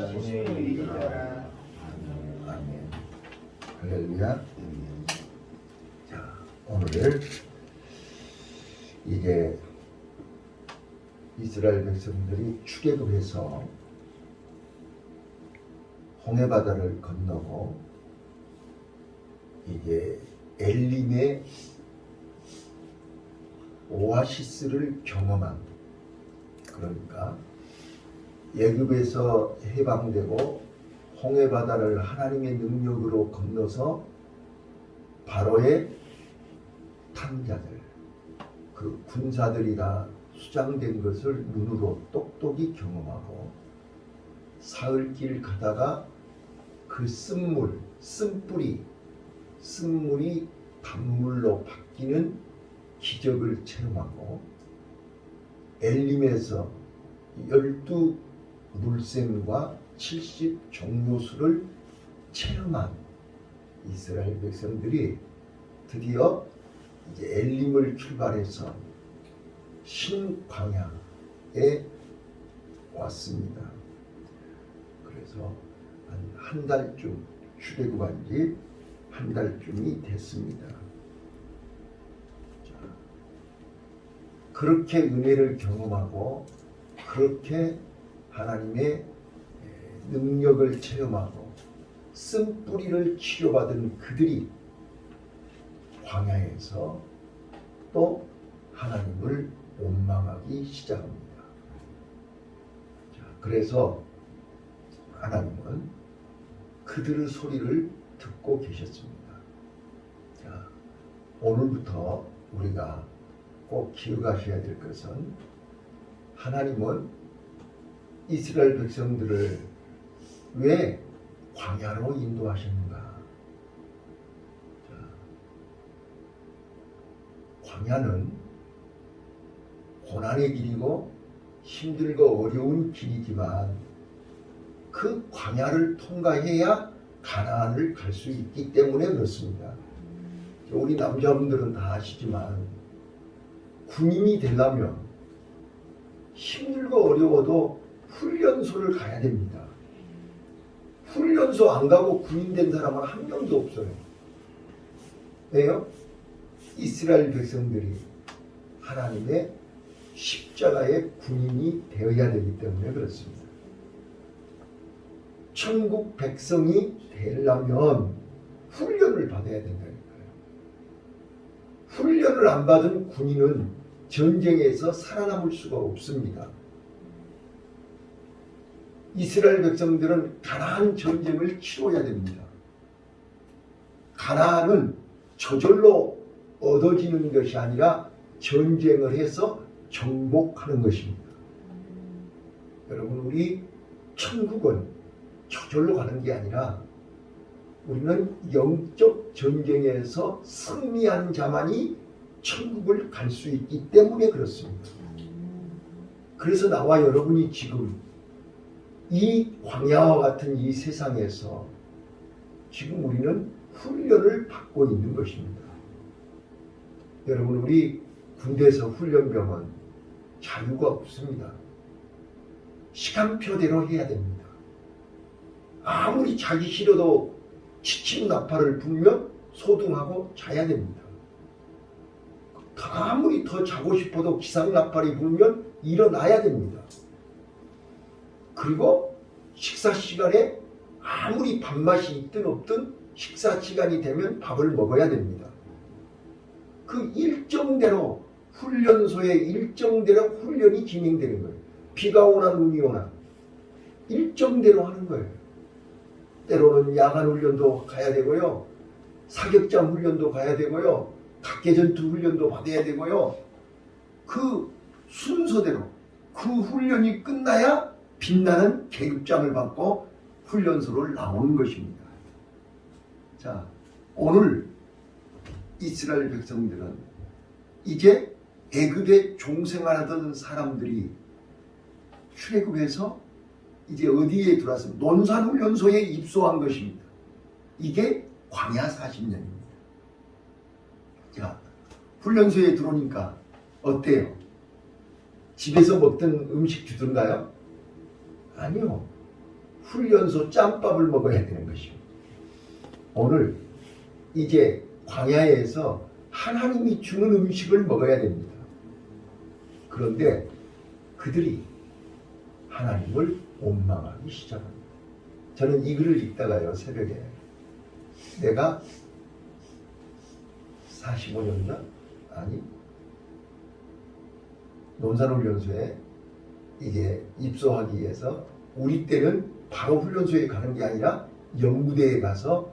신의 이리라. 아멘. 할렐루야. 자, 오늘 이제 이스라엘 백성들이 출애굽해서 홍해바다를 건너고 이제 엘림의 오아시스를 경험한, 그러니까 애굽에서 해방되고 홍해바다를 하나님의 능력으로 건너서 바로의 탕자들, 그 군사들이 다 수장된 것을 눈으로 똑똑히 경험하고 사흘길 가다가 그 쓴물이 단물로 바뀌는 기적을 체험하고 엘림에서 12 물샘과 70 종료수를 체험한 이스라엘 백성들이 드디어 이제 엘림을 출발해서 신광야에 왔습니다. 그래서 한 달쯤 출애굽한 지 한 달쯤이 됐습니다. 자, 그렇게 은혜를 경험하고 그렇게 하나님의 능력을 체험하고 쓴뿌리를 치료받은 그들이 광야에서 또 하나님을 원망하기 시작합니다. 자, 그래서 하나님은 그들의 소리를 듣고 계셨습니다. 자, 오늘부터 우리가 꼭 기억하셔야 될 것은 하나님은 이스라엘 백성들을 왜 광야로 인도하셨는가? 자, 광야는 고난의 길이고 힘들고 어려운 길이지만 그 광야를 통과해야 가나안을 갈 수 있기 때문에 그렇습니다. 우리 남자분들은 다 아시지만 군인이 되려면 힘들고 어려워도 훈련소를 가야 됩니다. 훈련소 안 가고 군인 된 사람은 한 명도 없어요. 왜요? 이스라엘 백성들이 하나님의 십자가의 군인이 되어야 되기 때문에 그렇습니다. 천국 백성이 되려면 훈련을 받아야 된다니까요. 훈련을 안 받은 군인은 전쟁에서 살아남을 수가 없습니다. 이스라엘 백성들은 가나안 전쟁을 치러야 됩니다. 가나안은 저절로 얻어지는 것이 아니라 전쟁을 해서 정복하는 것입니다. 여러분, 우리 천국은 저절로 가는 게 아니라 우리는 영적 전쟁에서 승리한 자만이 천국을 갈 수 있기 때문에 그렇습니다. 그래서 나와 여러분이 지금 이 광야와 같은 이 세상에서 지금 우리는 훈련을 받고 있는 것입니다. 여러분, 우리 군대에서 훈련병은 자유가 없습니다. 시간표대로 해야 됩니다. 아무리 자기 싫어도 지침 나팔을 불면 소등하고 자야 됩니다. 아무리 더 자고 싶어도 기상 나팔이 불면 일어나야 됩니다. 그리고 식사 시간에 아무리 밥맛이 있든 없든 식사 시간이 되면 밥을 먹어야 됩니다. 그 일정대로 훈련소의 일정대로 훈련이 진행되는 거예요. 비가 오나 눈이 오나 일정대로 하는 거예요. 때로는 야간 훈련도 가야 되고요. 사격장 훈련도 가야 되고요. 각개전투 훈련도 받아야 되고요. 그 순서대로 그 훈련이 끝나야 빛나는 계급장을 받고 훈련소를 나오는 것입니다. 자, 오늘 이스라엘 백성들은 이제 애굽에 종생활하던 사람들이 출애굽해서 이제 어디에 들어와서 논산훈련소에 입소한 것입니다. 이게 광야 40년입니다. 자, 훈련소에 들어오니까 어때요? 집에서 먹던 음식 주던가요? 아니요. 훈련소 짬밥을 먹어야 되는 것입니다. 오늘 이제 광야에서 하나님이 주는 음식을 먹어야 됩니다. 그런데 그들이 하나님을 원망하기 시작합니다. 저는 이 글을 읽다가요, 새벽에 내가 45년 전? 아니, 논산훈련소에 이게 입소하기 위해서 우리 때는 바로 훈련소에 가는 게 아니라 연구대에 가서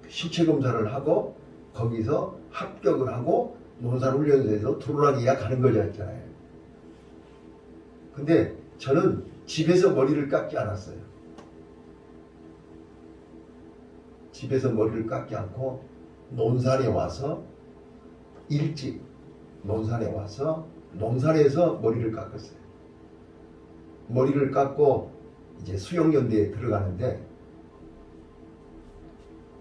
신체 검사를 하고 거기서 합격을 하고 논산훈련소에서 들어가기야 가는 거잖아요. 근데 저는 집에서 머리를 깎지 않았어요. 집에서 머리를 깎지 않고 논산에 와서 일찍 논산에 와서 논산에서 머리를 깎았어요. 머리를 깎고 이제 수영연대에 들어가는데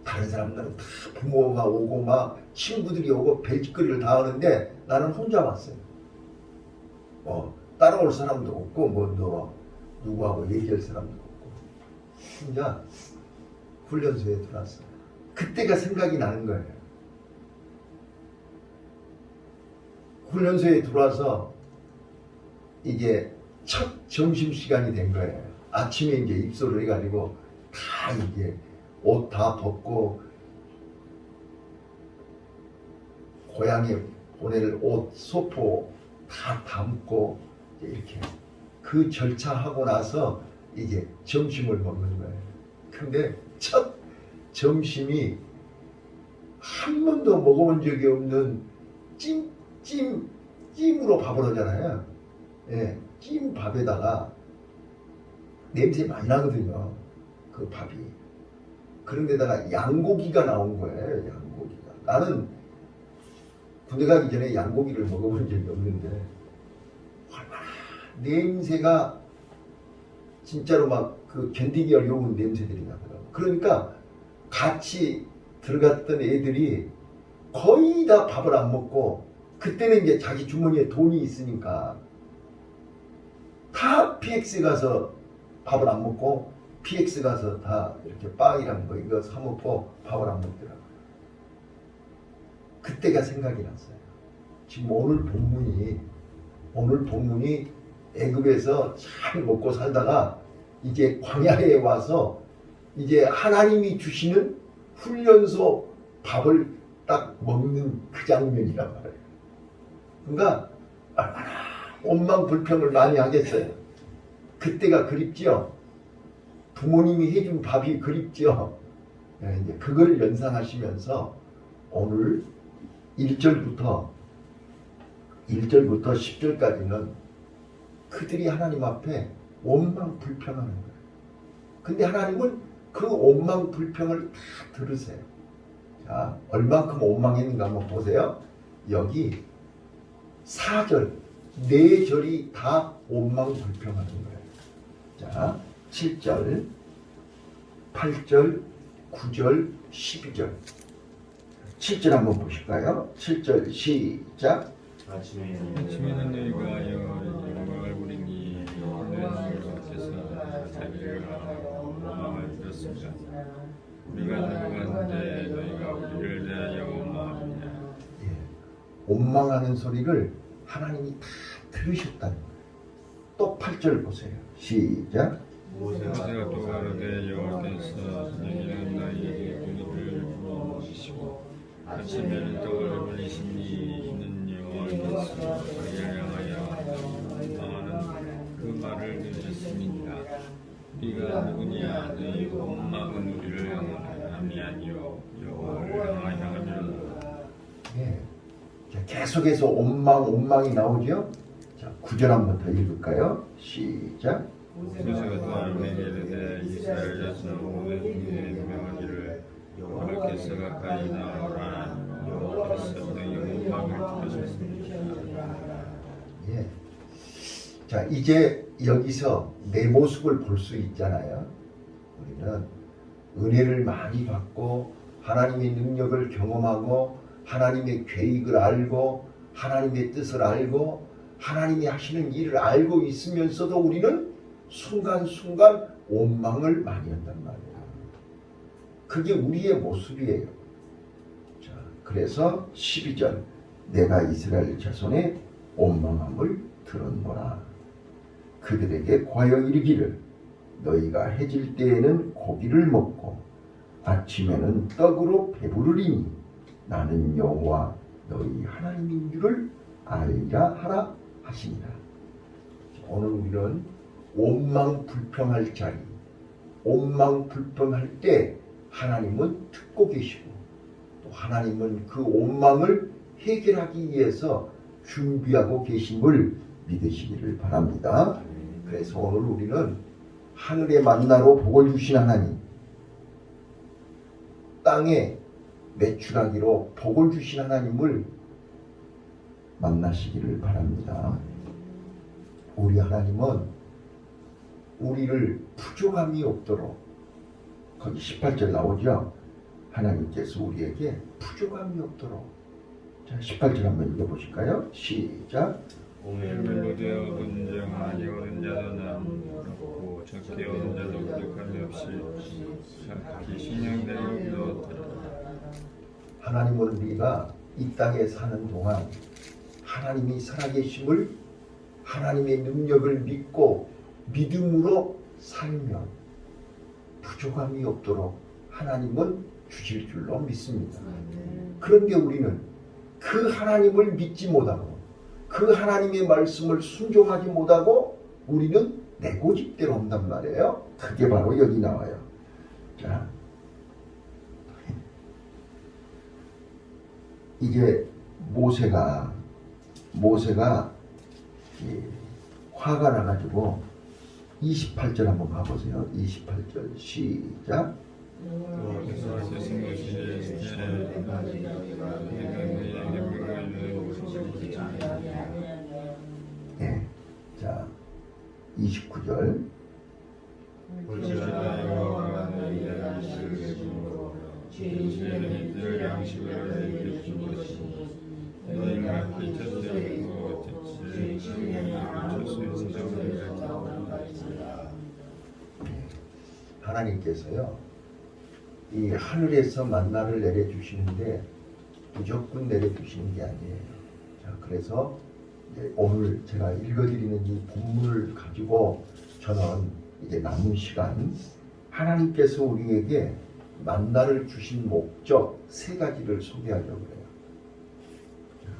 다른 사람들은 다 부모가 오고 막 친구들이 오고 별짓거리를 다 하는데 나는 혼자 왔어요. 따라올 사람도 없고 뭐 누구하고 얘기할 사람도 없고 혼자 훈련소에 들어왔어요. 그때가 생각이 나는 거예요. 훈련소에 들어와서 이제 첫 점심시간이 된 거예요. 아침에 이제 입소를 해가지고 다 이제 옷 다 벗고 고향에 보낼 옷, 소포 다 담고 이렇게 그 절차하고 나서 이제 점심을 먹는 거예요. 근데 첫 점심이 한 번도 먹어본 적이 없는 찜으로 밥을 하잖아요. 예, 찜 밥에다가 냄새 많이 나거든요. 그 밥이. 그런데다가 양고기가 나온 거예요. 양고기가. 나는 군대 가기 전에 양고기를 먹어본 적이 없는데 얼마나 냄새가 진짜로 막 그 견디기 어려운 냄새들이 나더라고요. 그러니까 같이 들어갔던 애들이 거의 다 밥을 안 먹고 그때는 이제 자기 주머니에 돈이 있으니까 다 PX 가서 밥을 안 먹고 PX 가서 다 이렇게 빵이랑 뭐 이거 사 먹고 밥을 안 먹더라고요. 그때가 생각이 났어요. 지금 오늘 본문이 애굽에서 잘 먹고 살다가 이제 광야에 와서 이제 하나님이 주시는 훈련소 밥을 딱 먹는 그 장면이란 말이에요. 그러니까 얼마나 원망 불평을 많이 하겠어요. 그때가 그립지요. 부모님이 해준 밥이 그립지요. 이제 그걸 연상하시면서 오늘 1절부터 10절까지는 그들이 하나님 앞에 원망 불평하는 거예요. 근데 하나님은 그 원망 불평을 다 들으세요. 자, 얼만큼 원망했는가 한번 보세요. 여기 4절, 4절이 다 원망 불평하는 거예요. 자, 7절, 8절, 9절, 12절. 7절 한번 보실까요? 7절 시작. 아침에는 너희가 여호와를 부르니 여호와께서 자기를 원망을 들었습니다. 우리가 누구한테 너희가 우리를 대하여 원망하느냐. 원망하는 소리를 하나님이 다 들으셨다는 거예요. 또 8절 보세요. 시작. 모세가 또 가로되 여호와께서 너희는 너희에게 공의를 부어주시고 아침에는 떡을 흘리시니 이는 여호와께서 너희를 향하여 원망하는 그 말을 들으셨습니다. 우리가 누구냐 너희 원망은 우리를 향함이 아니요 여호와를 향하느니라. 예. 자, 계속해서 원망이 나오죠. 자, 9절 한번 더 읽을까요? 시작. 모세가 또 아론에게 이르되 이스라엘 자손은 모세에게 명하기를 여호와께서 가까이 나오라. 여호와께서 너희 원망을 들으셨습니다. 예. 자, 이제 여기서 내 모습을 볼 수 있잖아요. 우리는 은혜를 많이 받고 하나님의 능력을 경험하고 하나님의 계획을 알고 하나님의 뜻을 알고 하나님이 하시는 일을 알고 있으면서도 우리는 순간순간 원망을 많이 한단 말이에요. 그게 우리의 모습이에요. 자, 그래서 12절 내가 이스라엘 자손의 원망함을 들었노라. 그들에게 과여 이르기를 너희가 해질 때에는 고기를 먹고 아침에는 떡으로 배부르리니 나는 여호와 너희 하나님인 줄을 알라 하라 하시니라. 오늘 우리는 원망 불평할 자리, 원망 불평할 때 하나님은 듣고 계시고 또 하나님은 그 원망을 해결하기 위해서 준비하고 계심을 믿으시기를 바랍니다. 그래서 오늘 우리는 하늘의 만나로 복을 주신 하나님, 땅에 매출하기로 복을 주신 하나님을 만나시기를 바랍니다. 우리 하나님은 우리를 부족함이 없도록, 거기 18절 나오죠. 하나님께서 우리에게 부족함이 없도록. 자, 18절 한번 읽어보실까요? 시작. 오늘로 되어 온정 많이 오는 자도 남고 적게 오는 자도 부족함이 없이 각기 신령대로 얻도다. 하나님은 우리가 이 땅에 사는 동안 하나님이 살아계심을, 하나님의 능력을 믿고 믿음으로 살면 부족함이 없도록 하나님은 주실 줄로 믿습니다. 그런데 우리는 그 하나님을 믿지 못하고 그 하나님의 말씀을 순종하지 못하고 우리는 내 고집대로 한단 말이에요. 그게 바로 여기 나와요. 자, 이제 모세가 화가 나가지고 28절 한번 가보세요. 28절 시작. 네. 자, 29절. 하나님께서요, 이 하늘에서 만나를 내려주시는데 무조건 내려주시는 게 아니에요. 자, 그래서 이제 오늘 제가 읽어드리는 이 본문을 가지고 저는 이제 남은 시간 하나님께서 우리에게 만나를 주신 목적 3가지를 소개하려고 해요. 자,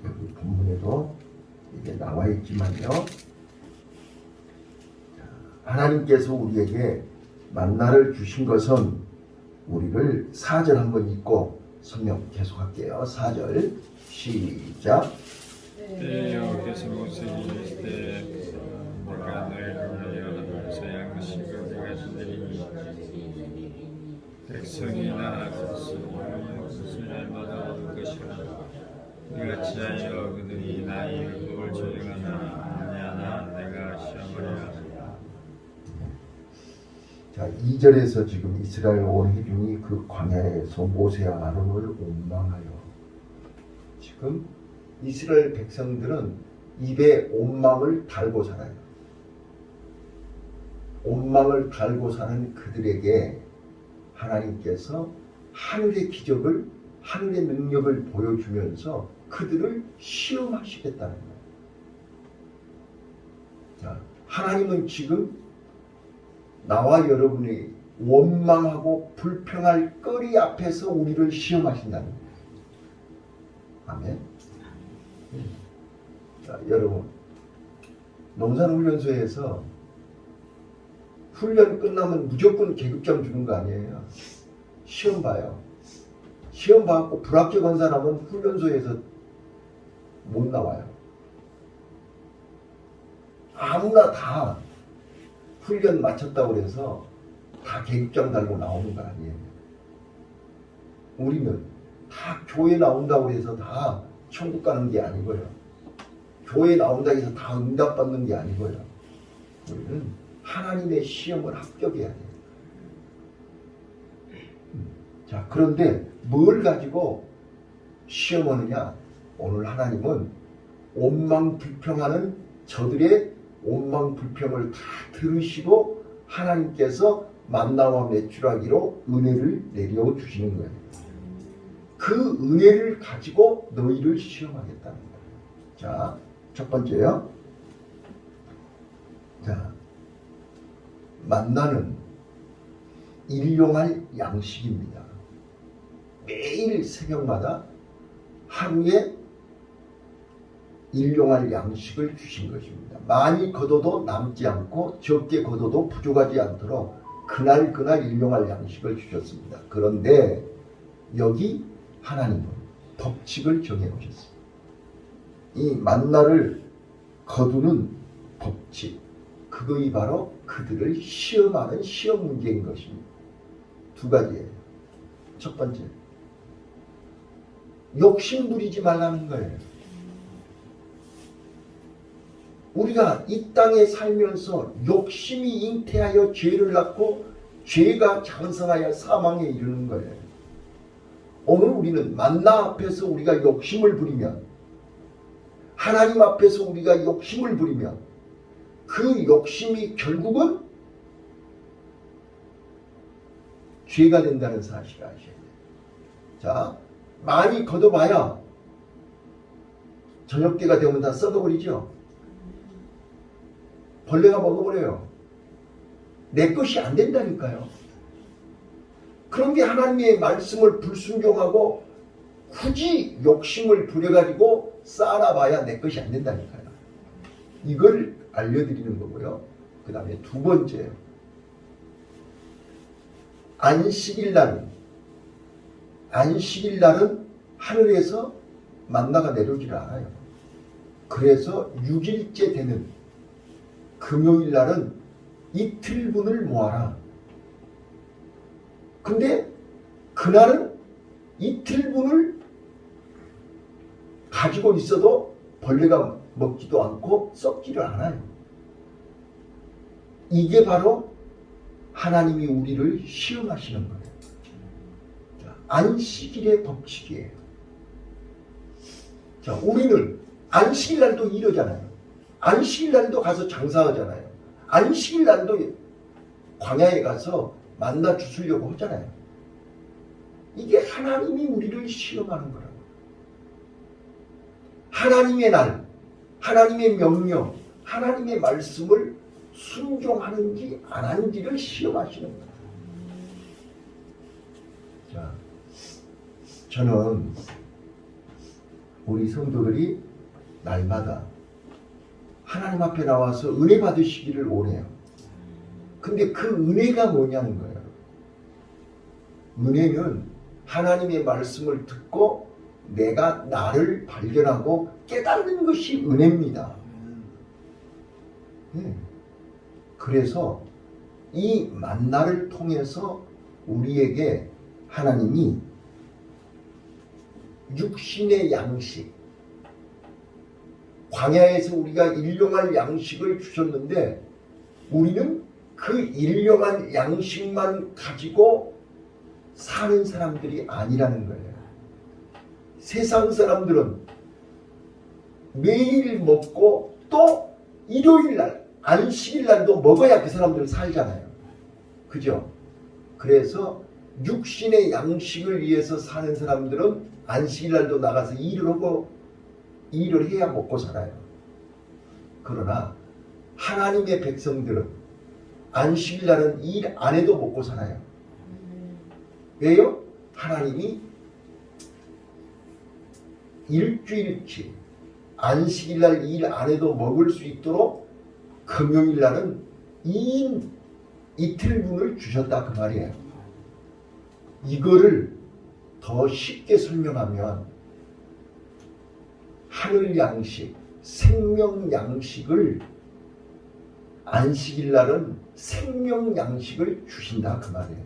여기 본문에도 이게 나와 있지만요. 자, 하나님께서 우리에게 만나를 주신 것은 우리를 4절 한번 읽고 설명 계속할게요. 4절 시작. 여호와께서 모세에게 이르시되 내가 너희를 위하여 양식을 내가 주리니 백성이 나 앞에서 그것을 날마다 얻을 것이라. 이같이 하여 그들이 나의 율법을 조정하나 아니하나 내가 시험하리라. 자, 2절에서 지금 이스라엘 온 회중이 그 광야에서 모세와 아론을 원망하여, 지금 이스라엘 백성들은 입에 원망을 달고 살아요. 원망을 달고 사는 그들에게 하나님께서 하늘의 기적을, 하늘의 능력을 보여주면서 그들을 시험하시겠다는 거예요. 자, 하나님은 지금 나와 여러분이 원망하고 불평할 거리 앞에서 우리를 시험하신다는 거예요. 아멘. 자, 여러분, 농산훈련소에서 훈련 끝나면 무조건 계급장 주는 거 아니에요. 시험 봐요. 시험 봐갖고 불합격한 사람은 훈련소에서 못 나와요. 아무나 다 훈련 마쳤다고 해서 다 계급장 달고 나오는 거 아니에요. 우리는 다 교회 나온다고 해서 다 천국 가는 게 아니고요. 교회 나온다고 해서 다 응답받는 게 아니고요. 우리는 하나님의 시험을 합격해야 돼요. 자, 그런데 뭘 가지고 시험하느냐? 오늘 하나님은 원망 불평하는 저들의 원망 불평을 다 들으시고 하나님께서 만나와 매출하기로 은혜를 내려 주시는 거예요. 그 은혜를 가지고 너희를 시험하겠다는 거예요. 자, 첫 번째요. 자, 만나는 일용할 양식입니다. 매일 새벽마다 하루에 일용할 양식을 주신 것입니다. 많이 거둬도 남지 않고 적게 거둬도 부족하지 않도록 그날 일용할 양식을 주셨습니다. 그런데 여기 하나님은 법칙을 정해 오셨습니다. 이 만나를 거두는 법칙, 그것이 바로 그들을 시험하는 시험 문제인 것입니다. 두 가지예요. 첫 번째, 욕심 부리지 말라는 거예요. 우리가 이 땅에 살면서 욕심이 잉태하여 죄를 낳고 죄가 장성하여 사망에 이르는 거예요. 오늘 우리는 만나 앞에서 우리가 욕심을 부리면, 하나님 앞에서 우리가 욕심을 부리면 그 욕심이 결국은 죄가 된다는 사실을 아셔야 돼요. 자, 많이 걷어봐야 저녁 때가 되면 다 썩어버리죠. 벌레가 먹어버려요. 내 것이 안 된다니까요. 그런데 하나님의 말씀을 불순종하고 굳이 욕심을 부려가지고 쌓아놔봐야 내 것이 안 된다니까요. 이걸 알려드리는 거고요. 그 다음에 두 번째요. 안식일날은 하늘에서 만나가 내려오질 않아요. 그래서 6일째 되는 금요일날은 이틀분을 모아라. 근데 그날은 이틀분을 가지고 있어도 벌레가 먹지도 않고 썩지를 않아요. 이게 바로 하나님이 우리를 시험하시는 거예요. 자, 안식일의 법칙이에요. 자, 우리는 안식일날도 이러잖아요. 안식일날도 가서 장사하잖아요. 안식일날도 광야에 가서 만나 주시려고 하잖아요. 이게 하나님이 우리를 시험하는 거라고. 하나님의 날, 하나님의 명령, 하나님의 말씀을 순종하는지 안 하는지를 시험하시는 거예요. 자, 저는 우리 성도들이 날마다 하나님 앞에 나와서 은혜 받으시기를 원해요. 근데 그 은혜가 뭐냐는 거예요. 은혜는 하나님의 말씀을 듣고 내가 나를 발견하고 깨닫는 것이 은혜입니다. 네. 그래서 이 만나를 통해서 우리에게 하나님이 육신의 양식, 광야에서 우리가 일용할 양식을 주셨는데 우리는 그 일용할 양식만 가지고 사는 사람들이 아니라는 거예요. 세상 사람들은 매일 먹고 또 일요일날, 안식일날도 먹어야 그 사람들은 살잖아요. 그죠? 그래서 육신의 양식을 위해서 사는 사람들은 안식일날도 나가서 일을 하고 일을 해야 먹고 살아요. 그러나 하나님의 백성들은 안식일날은 일 안 해도 먹고 살아요. 왜요? 하나님이 일주일치 안식일날 일 안 해도 먹을 수 있도록 금요일날은 2인 이틀분을 주셨다 그 말이에요. 이거를 더 쉽게 설명하면 하늘 양식, 생명 양식을 안식일날은 생명 양식을 주신다 그 말이에요.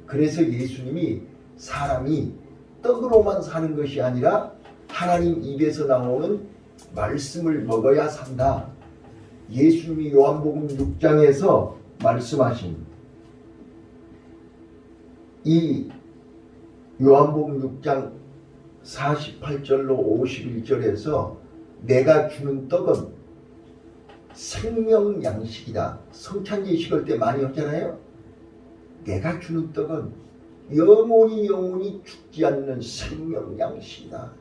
그래서 예수님이 사람이 떡으로만 사는 것이 아니라 하나님 입에서 나오는 말씀을 먹어야 산다. 예수님이 요한복음 6장에서 말씀하신 이 요한복음 6장 48절로 51절에서 내가 주는 떡은 생명 양식이다. 성찬제 식을 때 많이 했잖아요. 내가 주는 떡은 영원히 죽지 않는 생명 양식이다.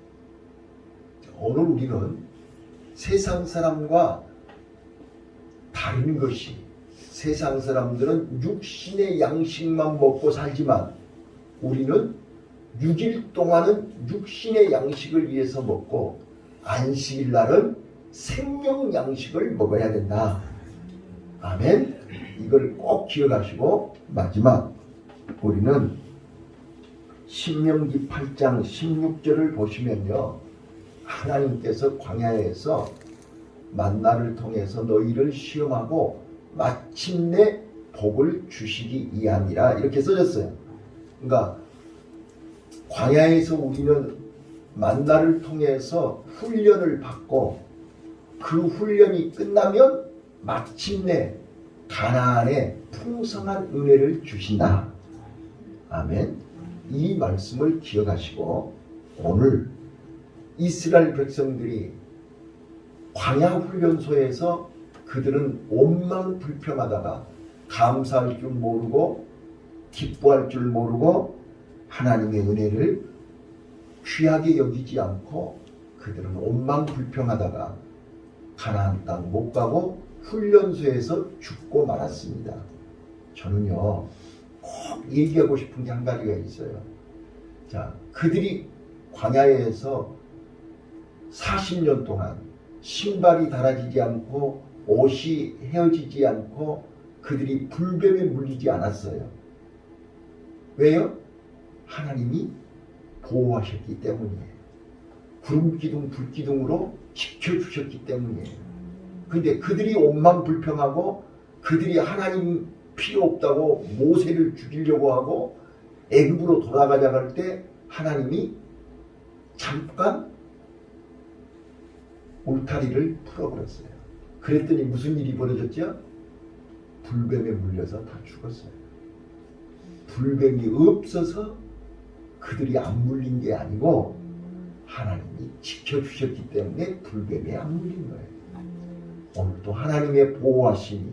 오늘 우리는 세상 사람과 다른 것이, 세상 사람들은 육신의 양식만 먹고 살지만 우리는 6일 동안은 육신의 양식을 위해서 먹고 안식일 날은 생명 양식을 먹어야 된다. 아멘. 이걸 꼭 기억하시고, 마지막 우리는 신명기 8장 16절을 보시면요, 하나님께서 광야에서 만나를 통해서 너희를 시험하고 마침내 복을 주시기 위함이라 이렇게 써졌어요. 그러니까 광야에서 우리는 만나를 통해서 훈련을 받고 그 훈련이 끝나면 마침내 가나안에 풍성한 은혜를 주신다. 아멘. 이 말씀을 기억하시고 오늘 이스라엘 백성들이 광야 훈련소에서 그들은 원망 불평하다가 감사할 줄 모르고 기뻐할 줄 모르고 하나님의 은혜를 귀하게 여기지 않고 그들은 원망 불평하다가 가나안 땅 못 가고 훈련소에서 죽고 말았습니다. 저는요 꼭 얘기하고 싶은 게 한 가지가 있어요. 자, 그들이 광야에서 40년 동안 신발이 닳아지지 않고 옷이 헤어지지 않고 그들이 불뱀에 물리지 않았어요. 왜요? 하나님이 보호하셨기 때문이에요. 구름기둥 불기둥으로 지켜주셨기 때문이에요. 근데 그들이 원망 불평하고 그들이 하나님 필요 없다고 모세를 죽이려고 하고 애굽으로 돌아가자 할 때 하나님이 잠깐 울타리를 풀어버렸어요. 그랬더니 무슨 일이 벌어졌죠? 불뱀에 물려서 다 죽었어요. 불뱀이 없어서 그들이 안 물린 게 아니고 하나님이 지켜주셨기 때문에 불뱀에 안 물린 거예요. 오늘도 하나님의 보호하심이,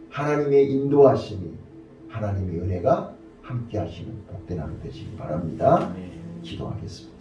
하나님의 인도하심이, 하나님의 은혜가 함께 하시는 복된 하루 되시기 바랍니다. 기도하겠습니다.